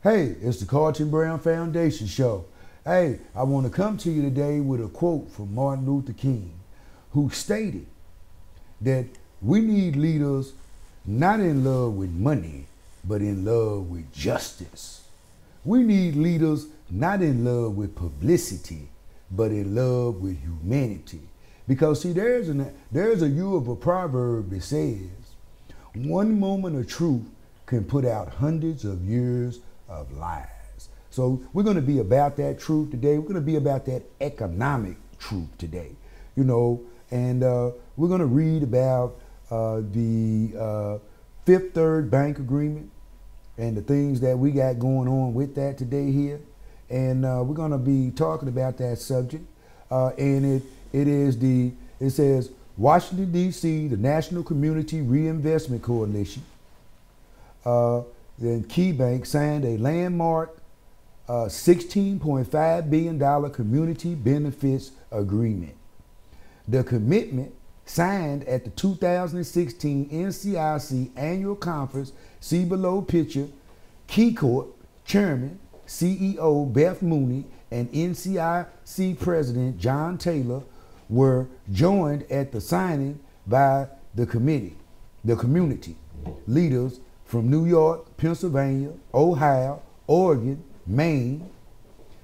Hey, it's the Carlton Brown Foundation show. Hey, I want to come to you today with a quote from Martin Luther King, who stated that we need leaders not in love with money, but in love with justice. We need leaders not in love with publicity, but in love with humanity. Because see, there's a U of a proverb that says, one moment of truth can put out hundreds of years of lies. So we're going to be about that truth today. We're going to be about that economic truth today, and we're going to read about the Fifth Third Bank Agreement and the things that we got going on with that today here. And we're going to be talking about that subject. And it says, Washington, D.C., the National Community Reinvestment Coalition, then Key Bank signed a landmark $16.5 billion community benefits agreement. The commitment, signed at the 2016 NCIC Annual Conference, see below picture, Key Corp Chairman, CEO Beth Mooney, and NCIC President John Taylor were joined at the signing by the community leaders from New York, Pennsylvania, Ohio, Oregon, Maine.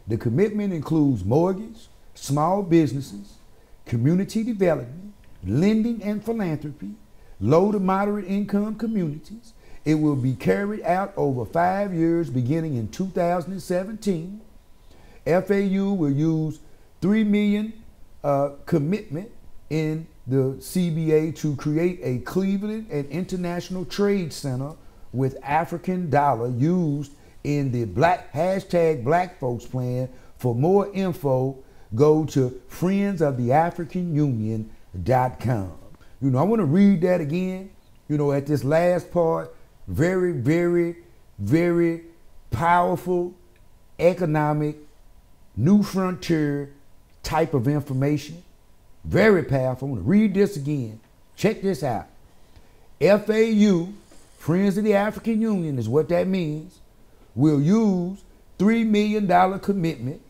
The commitment includes mortgage, small businesses, community development, lending and philanthropy, low to moderate income communities. It will be carried out over 5 years beginning in 2017. FAU will use $3 million commitment in the CBA to create a Cleveland and International Trade Center with African dollar used in the hashtag Black Folks Plan. For more info, go to friendsoftheafricanunion.com. I want to read that again. At this last part, very, very, very powerful economic new frontier type of information. Very powerful. I want to read this again. Check this out. FAU, Friends of the African Union is what that means, will use $3 million commitment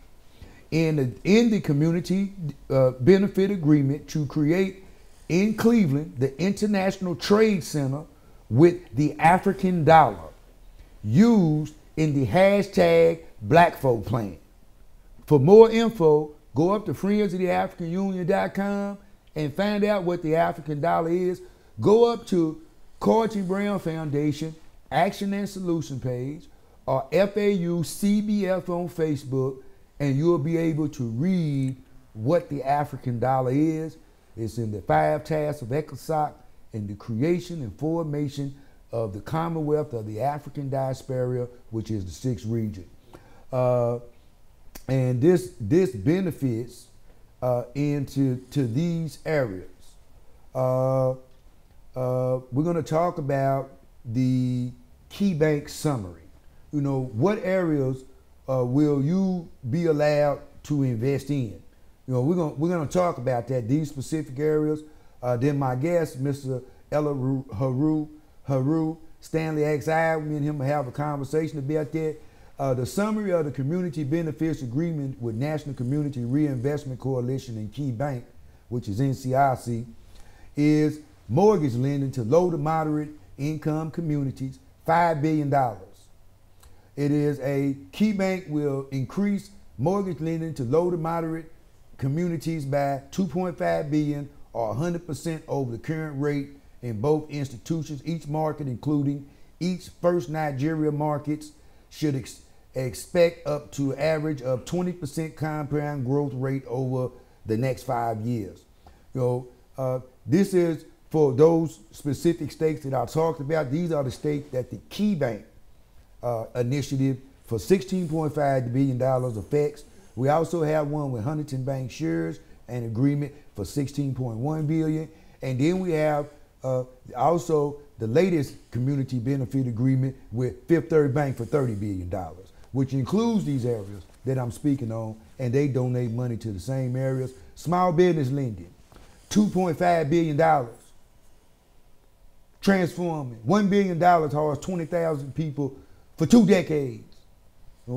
in the community benefit agreement to create in Cleveland the International Trade Center with the African dollar used in the hashtag Black Folk Plan. For more info, go up to friendsoftheafricanunion.com and find out what the African dollar is. Go up to Carlton Brown Foundation Action and Solution page or FAU CBF on Facebook, and you'll be able to read what the African dollar is. It's in the 5 tasks of ECOSOC and the creation and formation of the Commonwealth of the African Diaspora, which is the 6th region. And this benefits into these areas. We're going to talk about the Key Bank summary. What areas will you be allowed to invest in? We're going to talk about that, these specific areas. Then my guest, Mr. Ella Haru Stanley XI, me and him will have a conversation about that. The summary of the Community Benefits Agreement with National Community Reinvestment Coalition and Key Bank, which is NCIC, is mortgage lending to low to moderate income communities, $5 billion. It is a Key Bank will increase mortgage lending to low to moderate communities by $2.5 billion or 100% over the current rate in both institutions. Each market, including each first Nigeria markets, should expect up to an average of 20% compound growth rate over the next 5 years. This is for those specific states that I talked about. These are the states that the Key Bank initiative for $16.5 billion affects. We also have one with Huntington Bank Shares, an agreement for $16.1 billion. And then we have also the latest community benefit agreement with Fifth Third Bank for $30 billion, which includes these areas that I'm speaking on, and they donate money to the same areas. Small business lending, $2.5 billion. Transforming, $1 billion towards 20,000 people for 2 decades.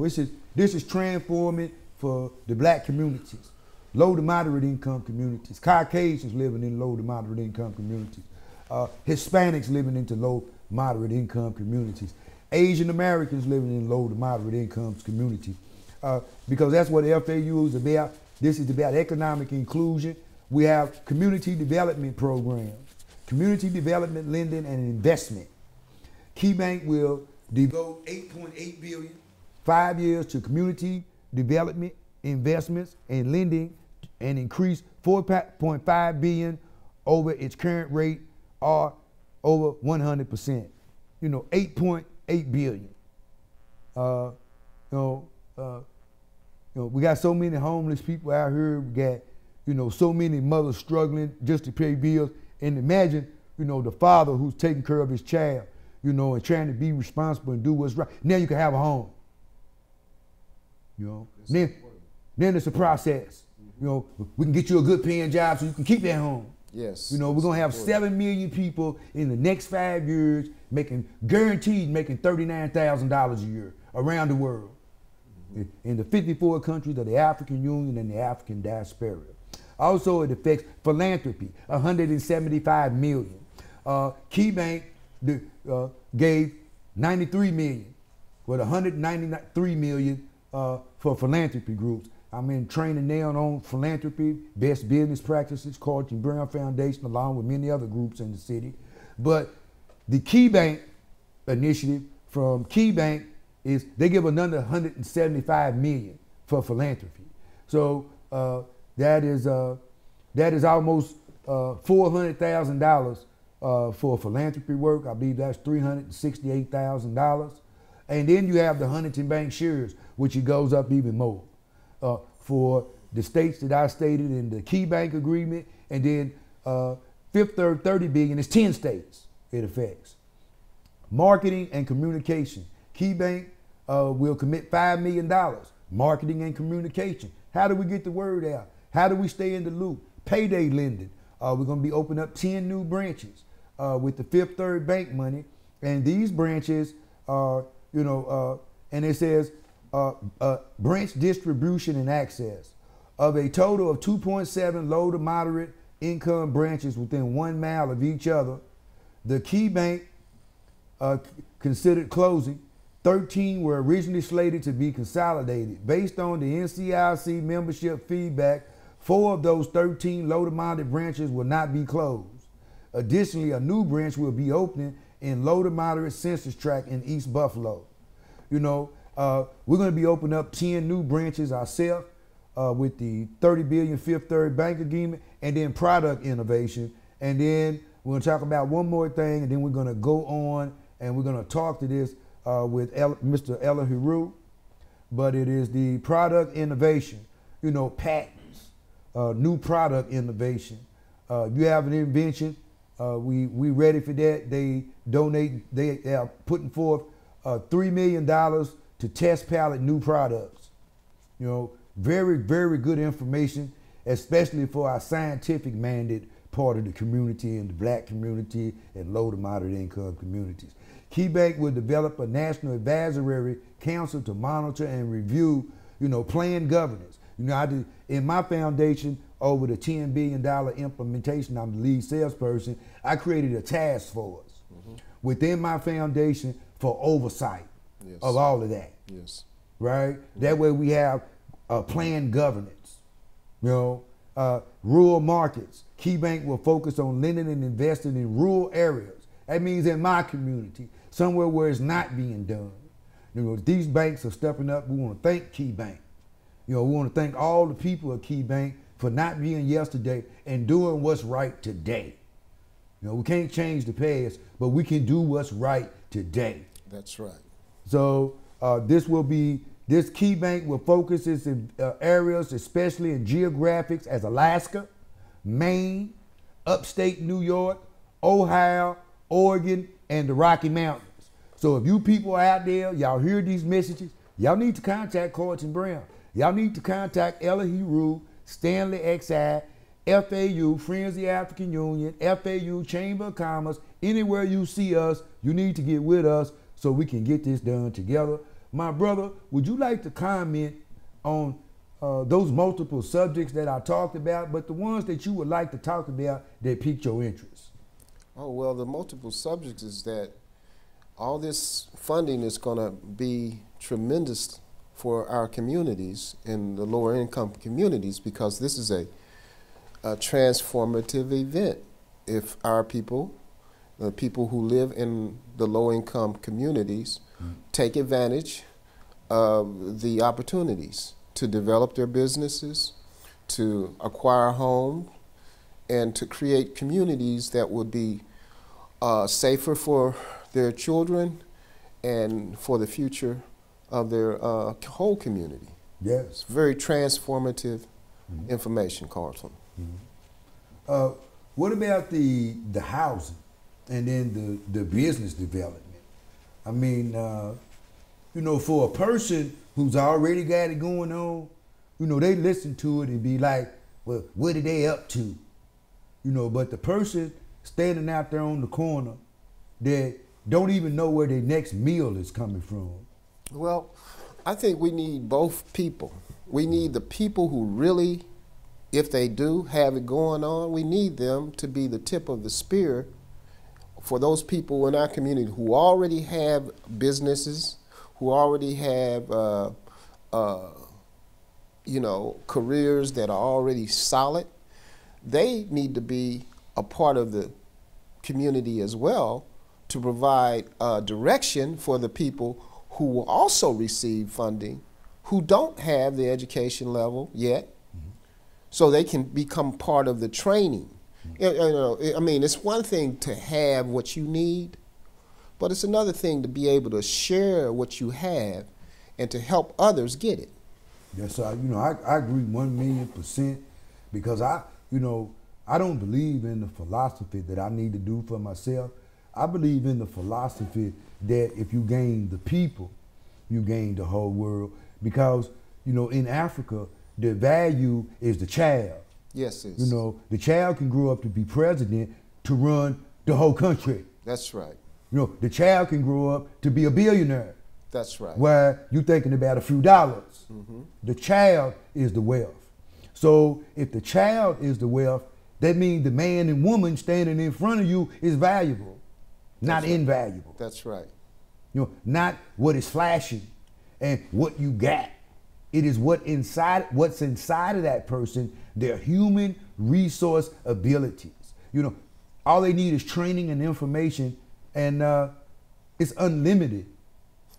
This is transforming for the black communities, low to moderate income communities, Caucasians living in low to moderate income communities, Hispanics living into low moderate income communities, Asian Americans living in low to moderate income communities, because that's what FAU is about. This is about economic inclusion. We have community development programs, community development lending and investment. KeyBank will devote $8.8 billion, 5 years to community development, investments, and lending, and increase $4.5 billion over its current rate, or over 100%. You know, $8.8 billion. We got so many homeless people out here. We got, so many mothers struggling just to pay bills. And imagine, the father who's taking care of his child, and trying to be responsible and do what's right. Now you can have a home. Then it's a process. We can get you a good paying job so you can keep that home. Yes. We're gonna have 7 million people in the next 5 years guaranteed making $39,000 a year around the world. In the 54 countries of the African Union and the African diaspora. Also, it affects philanthropy, 175 million. KeyBank gave 93 million, with 193 million for philanthropy groups. I'm in training now on philanthropy, best business practices, Carlton Brown Foundation, along with many other groups in the city. But the KeyBank initiative from KeyBank is they give another 175 million for philanthropy. So that is almost $400,000 for philanthropy work. I believe that's $368,000. And then you have the Huntington Bank shares, which it goes up even more. For the states that I stated in the KeyBank agreement, and then Fifth Third 30 billion is 10 states it affects. Marketing and communication. KeyBank will commit $5 million. Marketing and communication. How do we get the word out? How do we stay in the loop? Payday lending. We're going to be opening up 10 new branches with the Fifth Third Bank money. And these branches are, and it says branch distribution and access. Of a total of 2.7 low to moderate income branches within 1 mile of each other, the KeyBank considered closing. 13 were originally slated to be consolidated. Based on the NCIC membership feedback, 4 of those 13 low to moderate branches will not be closed. Additionally, a new branch will be opening in low to moderate census tract in East Buffalo. We're going to be opening up 10 new branches ourselves with the 30 billion Fifth Third Bank agreement, and then product innovation. And then we're going to talk about one more thing, and then we're going to go on and we're going to talk to this with Mr. Elahiru. But it is the product innovation, patents, new product innovation. You have an invention, we ready for that. They are putting forth $3 million to test pilot new products. Very, very good information, especially for our scientific minded part of the community and the black community and low to moderate income communities. KeyBank will develop a national advisory council to monitor and review, planned governance. I did, in my foundation, over the $10 billion implementation, I'm the lead salesperson, I created a task force within my foundation for oversight of all of that. Yes. Right? That way we have planned governance. Rural markets. KeyBank will focus on lending and investing in rural areas. That means in my community, somewhere where it's not being done. These banks are stepping up. We want to thank KeyBank. We want to thank all the people at KeyBank for not being yesterday and doing what's right today. We can't change the past, but we can do what's right today. That's right. So this KeyBank will focus its areas, especially in geographics as Alaska, Maine, upstate New York, Ohio, Oregon, and the Rocky Mountains. So if you people are out there, y'all hear these messages, y'all need to contact Carlton Brown. Y'all need to contact Elahiru, Stanley XI, FAU, Friends of the African Union, FAU Chamber of Commerce. Anywhere you see us, you need to get with us so we can get this done together. my brother, would you like to comment on those multiple subjects that I talked about, but the ones that you would like to talk about that piqued your interest? Oh, well, the multiple subjects is that all this funding is going to be tremendous for our communities in the lower income communities, because this is a transformative event. If our people, the people who live in the low income communities, take advantage of the opportunities to develop their businesses, to acquire homes, and to create communities that would be safer for their children and for the future of their whole community. Yes. It's very transformative information, Carlton. What about the housing and then the business development? I mean, you know, for a person who's already got it going on, you know, they listen to it and be like, well, what are they up to? You know, but the person standing out there on the corner that don't even know where their next meal is coming from. Well, I think we need both people. We need the people who really, if they do have it going on, we need them to be the tip of the spear for those people in our community who already have businesses, who already have, you know, careers that are already solid. They need to be a part of the community as well to provide direction for the people who will also receive funding who don't have the education level yet, so they can become part of the training. You know, I mean, it's one thing to have what you need, but it's another thing to be able to share what you have and to help others get it. Yes, you know, I agree 1,000,000%, because you know, I don't believe in the philosophy that I need to do for myself. I believe in the philosophy that if you gain the people, you gain the whole world. Because, you know, in Africa, the value is the child. Yes, it's. You know, the child can grow up to be president to run the whole country. That's right. You know, the child can grow up to be a billionaire. That's right. Where you're thinking about a few dollars. The child is the wealth. So if the child is the wealth, that means the man and woman standing in front of you is valuable, not invaluable. That's right. You know, not what is flashy and what you got. It is what's inside of that person, their human resource abilities. You know, all they need is training and information, and it's unlimited.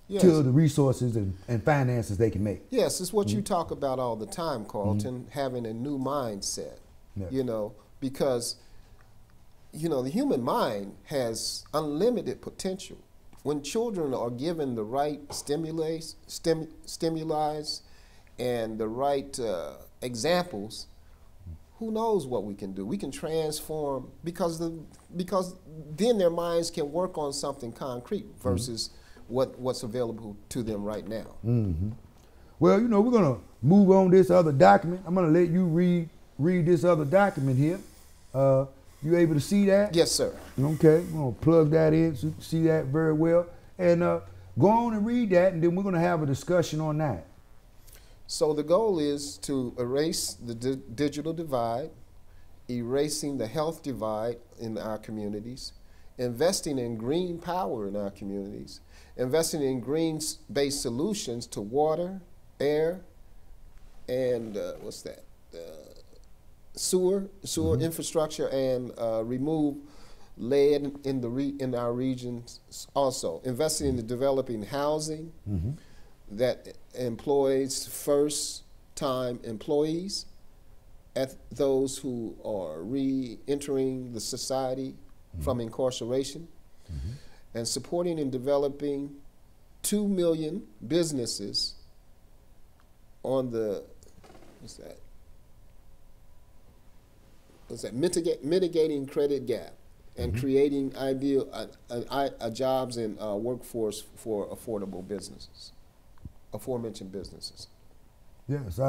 Yes. To the resources and finances they can make. Yes, it's what you talk about all the time, Carlton, having a new mindset, you know, because, you know, the human mind has unlimited potential. When children are given the right stimuli and the right examples, who knows what we can do? We can transform, because then their minds can work on something concrete versus what's available to them right now. Well, you know, we're gonna move on this other document. I'm gonna let you read this other document here. You able to see that? Yes, sir. Okay, we're gonna plug that in so you can see that very well. And go on and read that, and then we're gonna have a discussion on that. So the goal is to erase the digital divide, erasing the health divide in our communities, investing in green power in our communities, investing in green-based solutions to water, air, and sewer infrastructure, and remove lead in our regions. Also, investing in the developing housing that employs first-time employees, at those who are re-entering the society from incarceration, and supporting and developing 2 million businesses on the mitigating credit gap, and creating ideal jobs and workforce for affordable businesses, aforementioned businesses. Yes,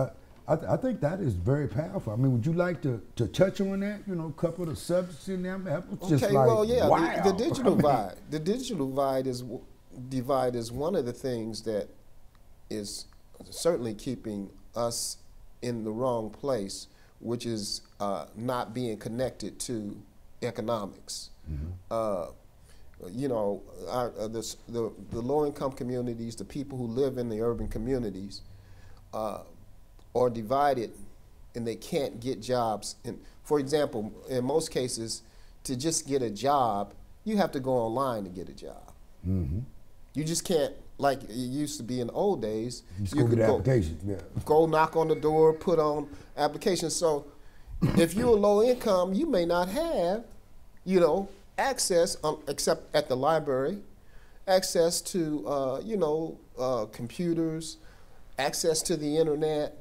I think that is very powerful. I mean, would you like to touch on that? You know, a couple of the subjects in there. Just okay, like, well, yeah, wow. the digital divide. The digital divide is one of the things that is certainly keeping us in the wrong place, which is not being connected to economics. You know, the low-income communities, the people who live in the urban communities, are divided, and they can't get jobs. And for example, in most cases, to just get a job, you have to go online to get a job. You just can't, like it used to be in the old days. You could go, go knock on the door, put on applications. So if you're low income, you may not have, you know, access, except at the library, access to, you know, computers, access to the internet,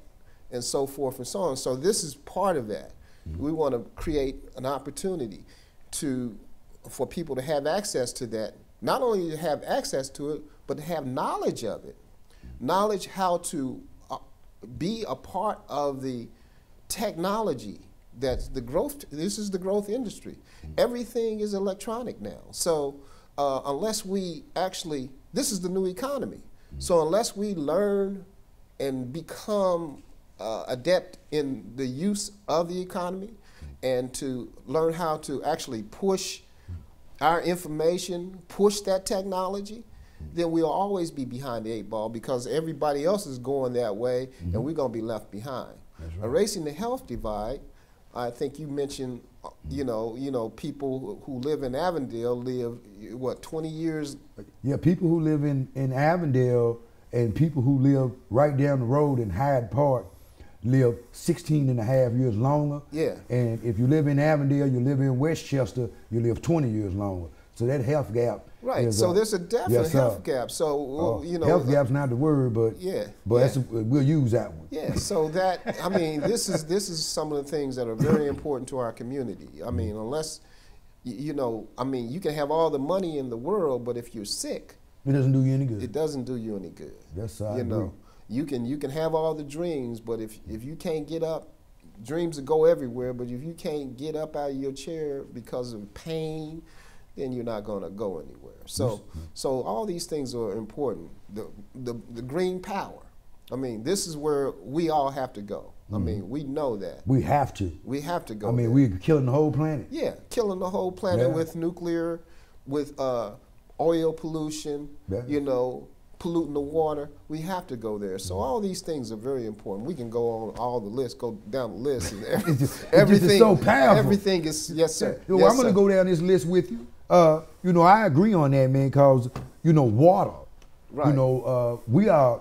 and so forth and so on. So this is part of that. We want to create an opportunity for people to have access to that, not only to have access to it, but to have knowledge of it, knowledge how to be a part of the technology. That's the growth. This is the growth industry. Everything is electronic now. So unless we actually, this is the new economy. So unless we learn and become adept in the use of the economy, and to learn how to actually push our information, push that technology, then we'll always be behind the 8 ball, because everybody else is going that way, and we're going to be left behind. Right. Erasing the health divide, I think you mentioned, you know, people who live in Avondale live, what, 20 years? Yeah, people who live in Avondale and people who live right down the road in Hyde Park live 16 and a half years longer. Yeah. And if you live in Avondale, you live in Westchester, you live 20 years longer. So that health gap. Right. So there's a definite health gap. So you know, health gap's not the word, but yeah. But that's we'll use that one. Yeah. So that, I mean, this is some of the things that are very important to our community. I mean, unless you know, I mean, you can have all the money in the world, but if you're sick, it doesn't do you any good. It doesn't do you any good. That's how I agree. Know, you can have all the dreams, but if you can't get up, dreams will go everywhere. But if you can't get up out of your chair because of pain, then you're not going to go anywhere. So all these things are important. The green power. I mean, this is where we all have to go. I mean, we know that. We have to. We have to go. I mean, we're killing the whole planet. Yeah, killing the whole planet with nuclear, with oil pollution, you know, polluting the water. We have to go there. So all these things are very important. We can go on all the list, go down the list. And everything is so powerful. Everything is, yes, sir. Well, yes, I'm going to go down this list with you. You know, I agree on that, man, because, you know, water. Right. You know,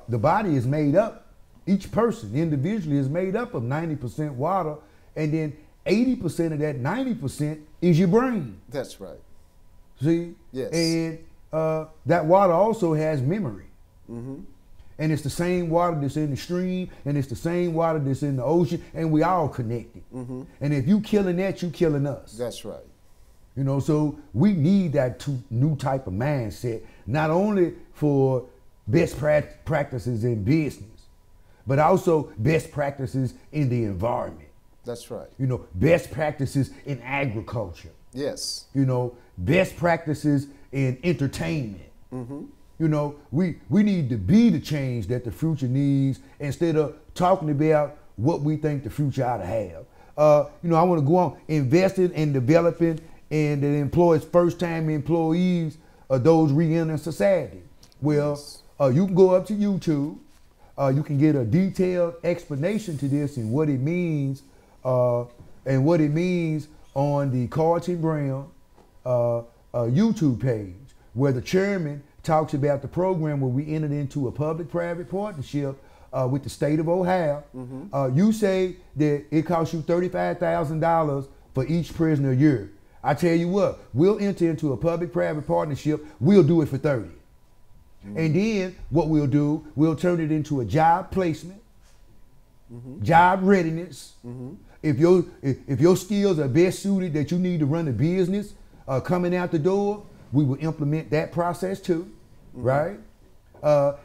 the body is made up, each person individually is made up of 90% water, and then 80% of that 90% is your brain. That's right. See? Yes. And that water also has memory. And it's the same water that's in the stream, and it's the same water that's in the ocean, and we all connected. And if you killing that, you killing us. That's right. You know, so we need that new type of mindset, not only for best practices in business, but also best practices in the environment. That's right. You know, best practices in agriculture. Yes. You know, best practices in entertainment. You know, we need to be the change that the future needs, instead of talking about what we think the future ought to have. You know, I want to go on investing and developing, and that employs first-time employees of those re-entering society. Well, you can go up to YouTube. You can get a detailed explanation to this and what it means, on the Carlton Brown YouTube page, where the chairman talks about the program where we entered into a public-private partnership with the state of Ohio. You say that it costs you $35,000 for each prisoner a year. I tell you what, we'll enter into a public-private partnership. We'll do it for 30. And then what we'll do, we'll turn it into a job placement, job readiness. If your skills are best suited that you need to run a business coming out the door, we will implement that process too, right?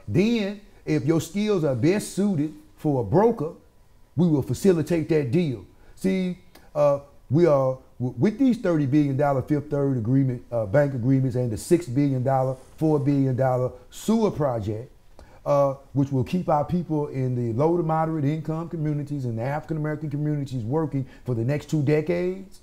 Then if your skills are best suited for a broker, we will facilitate that deal. See, we are, with these $30 billion Fifth Third agreement, bank agreements, and the $6 billion, $4 billion sewer project, which will keep our people in the low to moderate income communities and the African American communities working for the next 2 decades,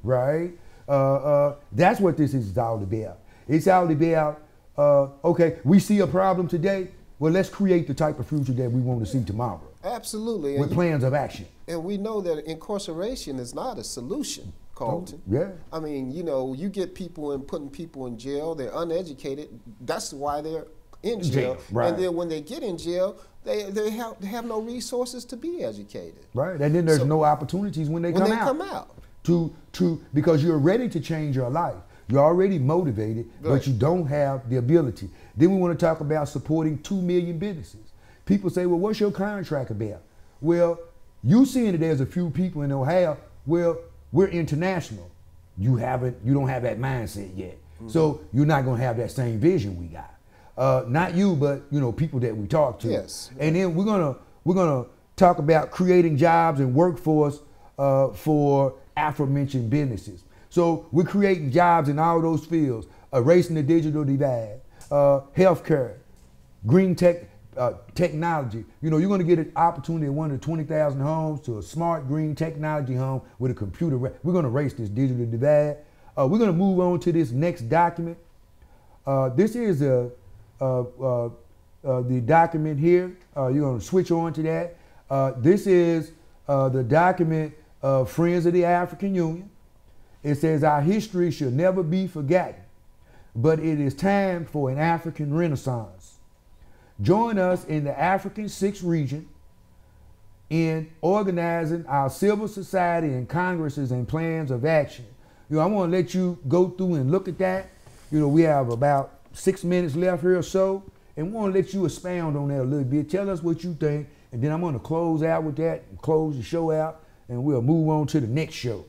right? That's what this is all about. It's all about, okay, we see a problem today, well, let's create the type of future that we want to see tomorrow. Absolutely. With plans of action. And we know that incarceration is not a solution, Carlton. Oh, yeah. I mean, you know, you get people and putting people in jail, they're uneducated, that's why they're in jail. Right. And then when they get in jail, they have no resources to be educated. Right, and then there's no opportunities when they come out. Because you're ready to change your life. You're already motivated, right, but you don't have the ability. Then we want to talk about supporting 2 million businesses. People say, well, what's your contract about? Well, you seeing that there's a few people in Ohio, well, we're international. You don't have that mindset yet. So you're not gonna have that same vision we got. Not you, but you know, people that we talk to. Yes. And then we're gonna talk about creating jobs and workforce for aforementioned businesses. So we're creating jobs in all those fields, erasing the digital divide, healthcare, green technology. You know, you're going to get an opportunity in one of the 20,000 homes to a smart green technology home with a computer. We're going to erase this digital divide. We're going to move on to this next document. This is the document here. You're going to switch on to that. This is the document of Friends of the African Union. It says our history should never be forgotten, but it is time for an African Renaissance. Join us in the African 6th region in organizing our civil society and congresses and plans of action. You know, I want to let you go through and look at that. You know, we have about 6 minutes left here or so, and we want to let you expound on that a little bit. Tell us what you think, and then I'm going to close out with that and close the show out, and we'll move on to the next show.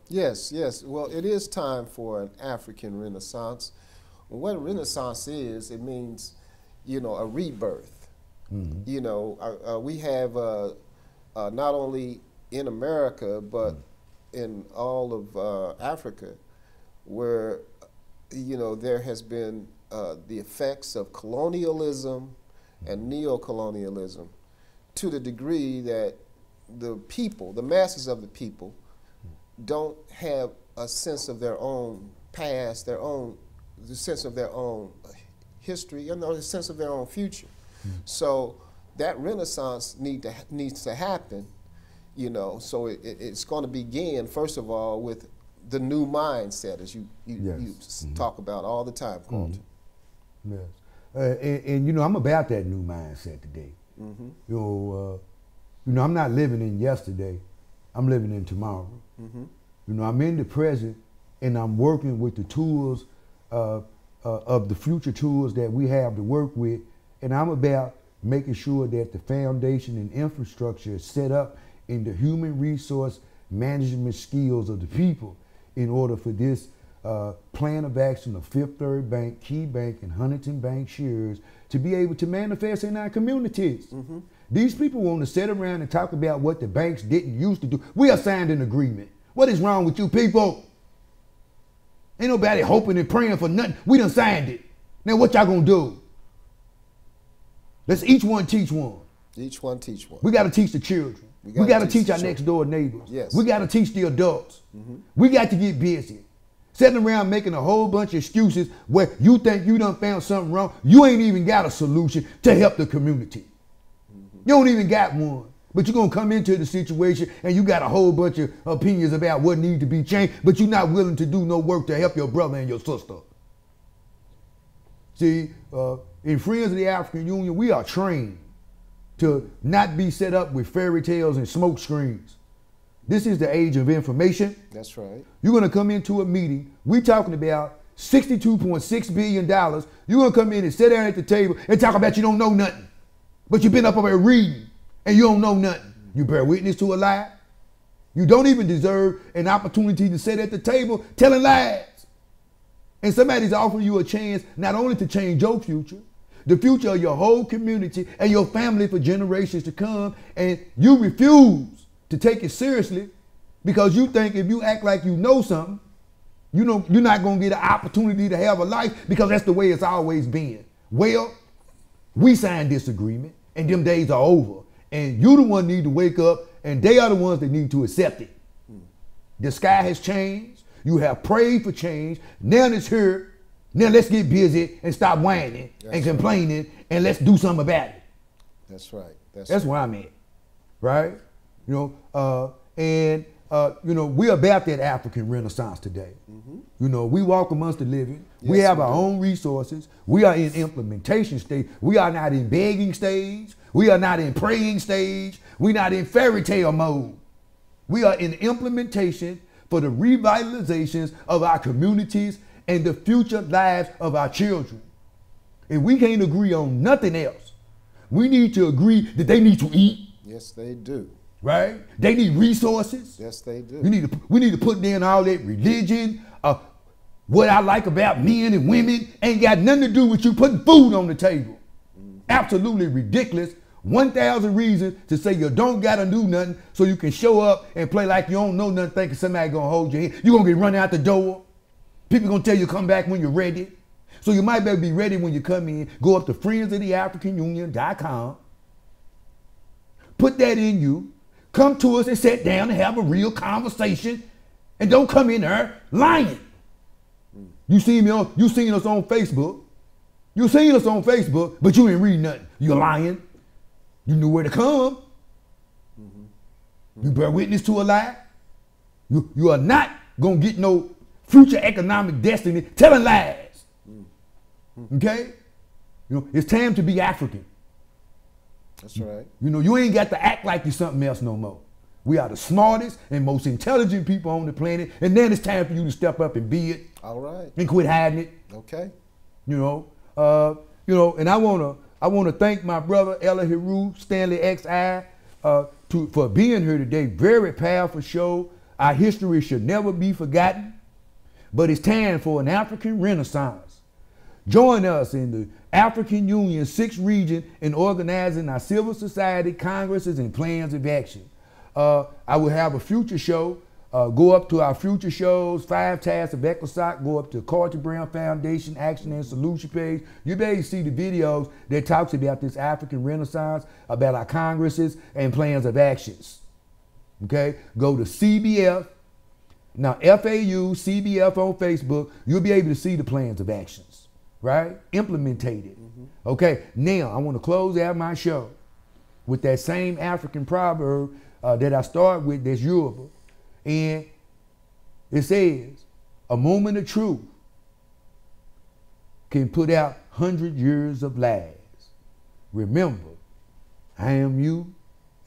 Yes. Well, it is time for an African Renaissance. What a Renaissance is, it means, you know, a rebirth. You know, we have not only in America, but in all of Africa, where, you know, there has been the effects of colonialism and neo-colonialism to the degree that the people, the masses of the people, don't have a sense of their own past, the sense of their own history, you know, the sense of their own future. So that Renaissance needs to happen, you know. So it's going to begin, first of all, with the new mindset, as you talk about all the time, Carlton. Yes. And you know, I'm about that new mindset today. You know, I'm not living in yesterday. I'm living in tomorrow. You know, I'm in the present, and I'm working with the tools of the future tools that we have to work with, and I'm about making sure that the foundation and infrastructure is set up in the human resource management skills of the people in order for this plan of action of Fifth Third Bank, Key Bank, and Huntington Bank shares to be able to manifest in our communities. These people want to sit around and talk about what the banks didn't used to do. We have signed an agreement. What is wrong with you people? Ain't nobody hoping and praying for nothing. We done signed it. Now what y'all gonna do? Let's each one teach one. Each one teach one. We gotta teach the children. We gotta teach our next door neighbors. Yes. We gotta teach the adults. We got to get busy. Sitting around making a whole bunch of excuses where you think you done found something wrong. You ain't even got a solution to help the community. You don't even got one. But you're going to come into the situation and you got a whole bunch of opinions about what needs to be changed, but you're not willing to do no work to help your brother and your sister. See, in Friends of the African Union, we are trained to not be set up with fairy tales and smoke screens. This is the age of information. That's right. You're going to come into a meeting. We're talking about $62.6 billion. You're going to come in and sit down at the table and talk about you don't know nothing. But you've been up there reading and you don't know nothing. You bear witness to a lie. You don't even deserve an opportunity to sit at the table telling lies. And somebody's offering you a chance not only to change your future, the future of your whole community and your family for generations to come, and you refuse to take it seriously because you think if you act like you know something, you're not going to get an opportunity to have a life because that's the way it's always been. Well, We signed this agreement, and them days are over. And you the one need to wake up, and they are the ones that need to accept it. The sky has changed. You have prayed for change. Now it's here. Now let's get busy and stop whining and complaining, and let's do something about it. That's right. That's where I'm at, right? You know, you know, we're about that African Renaissance today. You know, we walk amongst the living. We have our own resources. We are in implementation stage. We are not in begging stage. We are not in praying stage. We're not in fairy tale mode. We are in implementation for the revitalizations of our communities and the future lives of our children. If we can't agree on nothing else, we need to agree that they need to eat. Yes, they do. Right? They need resources. Yes, they do. We need to put in all that religion. What I like about men and women ain't got nothing to do with you putting food on the table. Absolutely ridiculous. 1,000 reasons to say you don't gotta do nothing so you can show up and play like you don't know nothing, thinking somebody gonna hold your hand. You're gonna get run out the door. People gonna tell you to come back when you're ready. So you might better be ready when you come in. Go up to friendsoftheafricanunion.com. Put that in you. Come to us and sit down and have a real conversation. And don't come in there lying. You seen us on Facebook. You seen us on Facebook, but you ain't read nothing. You're lying. You knew where to come. You bear witness to a lie. You are not gonna get no future economic destiny telling lies. Okay? You know, it's time to be African. That's right. You know, you ain't got to act like you're something else no more. We are the smartest and most intelligent people on the planet, and then it's time for you to step up and be it. All right. And quit hiding it. Okay. You know, and I wanna thank my brother Elihu Stanley XI for being here today. Very powerful show. Our history should never be forgotten, but it's time for an African Renaissance. Join us in the African Union 6th region in organizing our civil society congresses and plans of action. I will have a future show. Go up to our future shows, 5 Tasks of ECOSOC, go up to Carter Brown Foundation Action and Solution page. You'll be able to see the videos that talks about this African Renaissance, about our congresses and plans of actions. Okay, go to CBF, now FAU, CBF on Facebook, you'll be able to see the plans of actions, right? Implemented. Okay, now I want to close out my show with that same African proverb that I start with, that's Yoruba. And it says, a moment of truth can put out 100 years of lies. Remember, I am you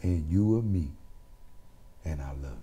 and you are me, and I love you.